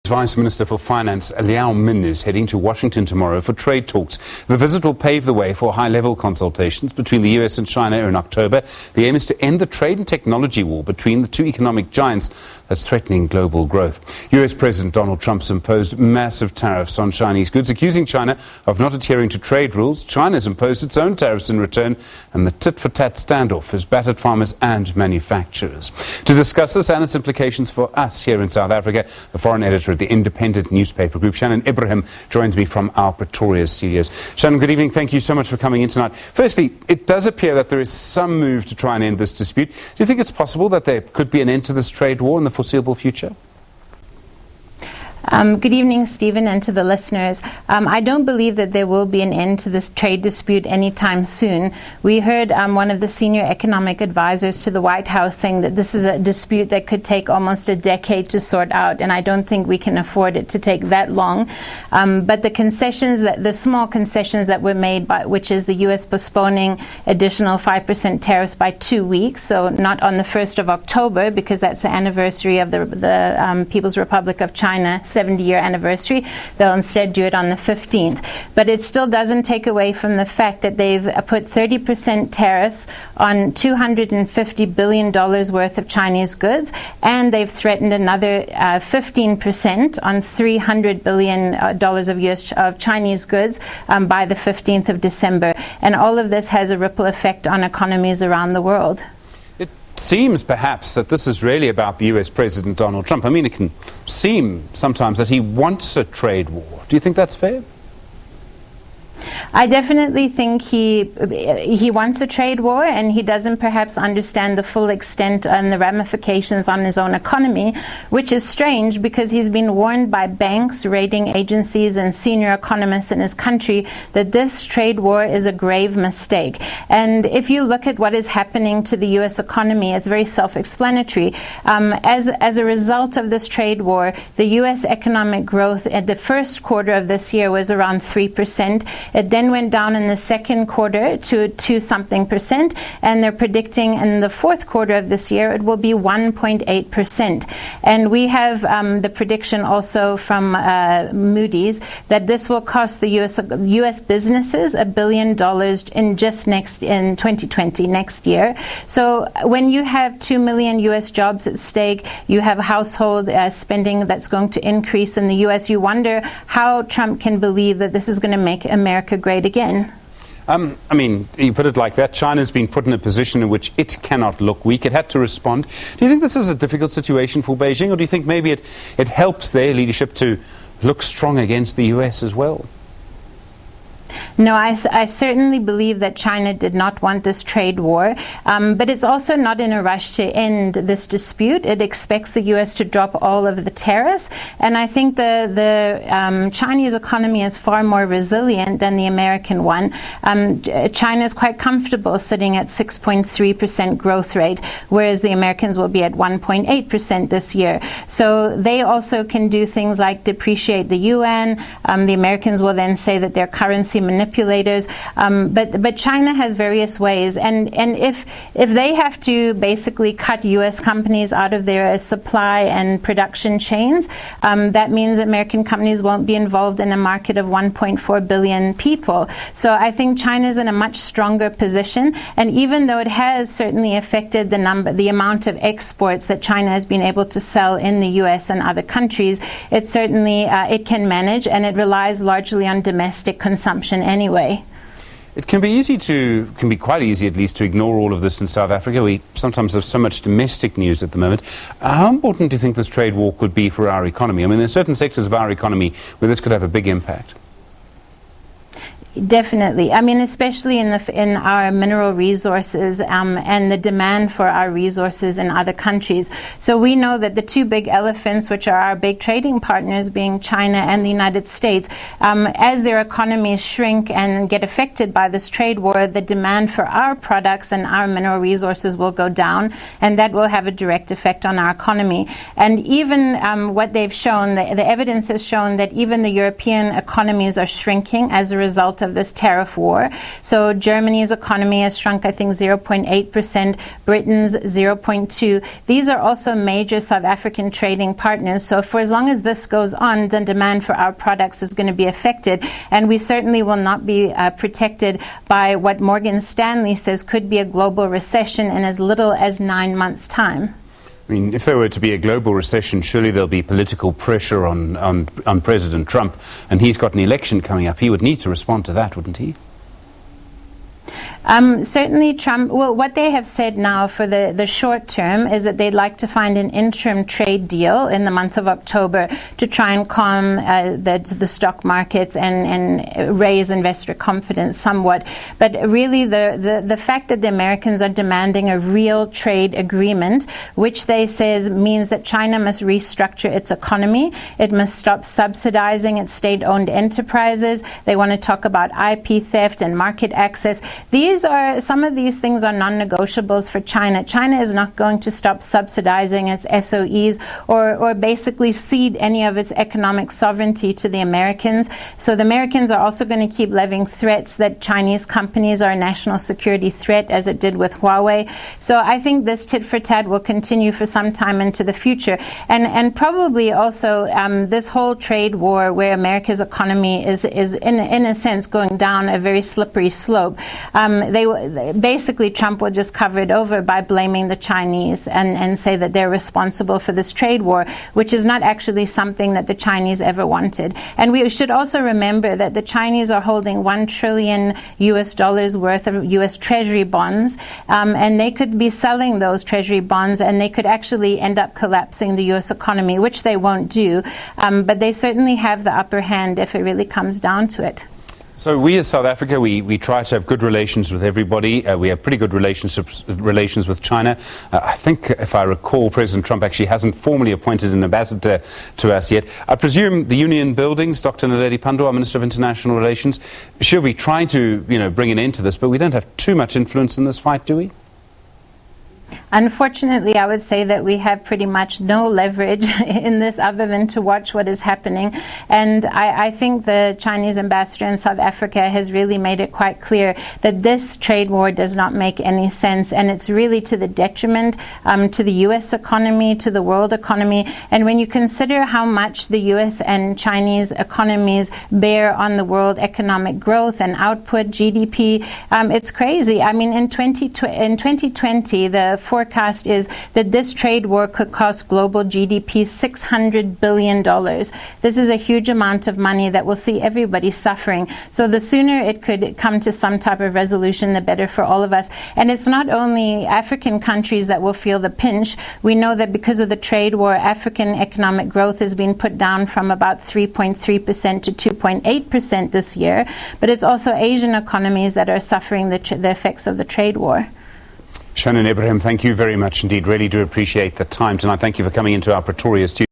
Vice Minister for Finance Liao Min is heading to Washington tomorrow for trade talks. The visit will pave the way for high-level consultations between the US and China in October. The aim is to end the trade and technology war between the two economic giants that's threatening global growth. US President Donald Trump's imposed massive tariffs on Chinese goods, accusing China of not adhering to trade rules. China's imposed its own tariffs in return, and the tit-for-tat standoff has battered farmers and manufacturers. To discuss this and its implications for us here in South Africa, the foreign editor at the independent newspaper group, Shannon Ebrahim, joins me from our Pretoria Studios. Shannon, good evening. Thank you so much for coming in tonight. Firstly, it does appear that there is some move to try and end this dispute. Do you think it's possible that there could be an end to this trade war in the foreseeable future? Good evening, Stephen, and to the listeners. I don't believe that there will be an end to this trade dispute anytime soon. We heard one of the senior economic advisors to the White House saying that this is a dispute that could take almost a decade to sort out, and I don't think we can afford it to take that long. But the small concessions that were made, which is the U.S. postponing additional 5% tariffs by 2 weeks, so not on the 1st of October, because that's the anniversary of the People's Republic of China 70-year anniversary. They'll instead do it on the 15th. But it still doesn't take away from the fact that they've put 30% tariffs on $250 billion worth of Chinese goods, and they've threatened another 15% on $300 billion of Chinese goods by the 15th of December. And all of this has a ripple effect on economies around the world. Seems perhaps that this is really about the US President Donald Trump. I mean, it can seem sometimes that he wants a trade war. Do you think that's fair? I definitely think he wants a trade war, and he doesn't perhaps understand the full extent and the ramifications on his own economy, which is strange because he's been warned by banks, rating agencies, and senior economists in his country that this trade war is a grave mistake. And if you look at what is happening to the U.S. economy, it's very self-explanatory. As a result of this trade war, the U.S. economic growth at the first quarter of this year was around 3%. It then went down in the second quarter to 2-something%, and they're predicting in the fourth quarter of this year it will be 1.8%. And we have the prediction also from Moody's that this will cost the U.S. businesses $1 billion in 2020, next year. So when you have 2 million U.S. jobs at stake, you have household spending that's going to increase in the U.S., you wonder how Trump can believe that this is going to make America great again. I mean, you put it like that. China's been put in a position in which it cannot look weak. It had to respond. Do you think this is a difficult situation for Beijing, or do you think maybe it helps their leadership to look strong against the US as well? No, I certainly believe that China did not want this trade war, but it's also not in a rush to end this dispute. It expects the U.S. to drop all of the tariffs, and I think the Chinese economy is far more resilient than the American one. China is quite comfortable sitting at 6.3% growth rate, whereas the Americans will be at 1.8% this year. So they also can do things like depreciate the yuan. The Americans will then say that their currency manipulators, but China has various ways, and if they have to basically cut U.S. companies out of their supply and production chains, that means American companies won't be involved in a market of 1.4 billion people. So I think China's in a much stronger position, and even though it has certainly affected the amount of exports that China has been able to sell in the U.S. and other countries, it certainly it can manage, and it relies largely on domestic consumption anyway. It can be quite easy at least to ignore all of this in South Africa. We sometimes have so much domestic news at the moment. How important do you think this trade war could be for our economy? I mean, there are certain sectors of our economy where this could have a big impact. Definitely. I mean, especially in our mineral resources and the demand for our resources in other countries. So we know that the two big elephants, which are our big trading partners, being China and the United States, as their economies shrink and get affected by this trade war, the demand for our products and our mineral resources will go down, and that will have a direct effect on our economy. And even what they've shown, the evidence has shown that even the European economies are shrinking as a result of this tariff war. So Germany's economy has shrunk, I think, 0.8%, Britain's 0.2%. These are also major South African trading partners. So for as long as this goes on, then demand for our products is going to be affected. And we certainly will not be protected by what Morgan Stanley says could be a global recession in as little as 9 months' time. I mean, if there were to be a global recession, surely there'll be political pressure on President Trump, and he's got an election coming up. He would need to respond to that, wouldn't he? Certainly Trump, well, what they have said now for the short term is that they'd like to find an interim trade deal in the month of October to try and calm the stock markets and raise investor confidence somewhat. But really the fact that the Americans are demanding a real trade agreement, which they says means that China must restructure its economy, it must stop subsidizing its state-owned enterprises. They want to talk about IP theft and market access. Some of these things are non-negotiables for China. China is not going to stop subsidizing its SOEs or basically cede any of its economic sovereignty to the Americans. So the Americans are also going to keep levying threats that Chinese companies are a national security threat, as it did with Huawei. So I think this tit-for-tat will continue for some time into the future. And probably also this whole trade war where America's economy is in a sense going down a very slippery slope. Basically Trump will just cover it over by blaming the Chinese and say that they're responsible for this trade war, which is not actually something that the Chinese ever wanted. And we should also remember that the Chinese are holding $1 trillion worth of US Treasury bonds, and they could be selling those Treasury bonds and they could actually end up collapsing the US economy, which they won't do, but they certainly have the upper hand if it really comes down to it. So we as South Africa, we try to have good relations with everybody. We have pretty good relations with China. I think, if I recall, President Trump actually hasn't formally appointed an ambassador to us yet. I presume the Union Buildings, Dr. Naledi Pandor, our Minister of International Relations, she'll be trying to, bring an end to this, but we don't have too much influence in this fight, do we? Unfortunately, I would say that we have pretty much no leverage in this other than to watch what is happening. And I think the Chinese ambassador in South Africa has really made it quite clear that this trade war does not make any sense. And it's really to the detriment to the U.S. economy, to the world economy. And when you consider how much the U.S. and Chinese economies bear on the world economic growth and output, GDP, it's crazy. I mean, in 2020, the forecast is that this trade war could cost global GDP $600 billion. This is a huge amount of money that will see everybody suffering. So the sooner it could come to some type of resolution, the better for all of us. And it's not only African countries that will feel the pinch. We know that because of the trade war, African economic growth has been put down from about 3.3% to 2.8% this year. But it's also Asian economies that are suffering the effects of the trade war. Shannon Ebrahim, thank you very much indeed. Really do appreciate the time tonight. Thank you for coming into our Pretoria Studios.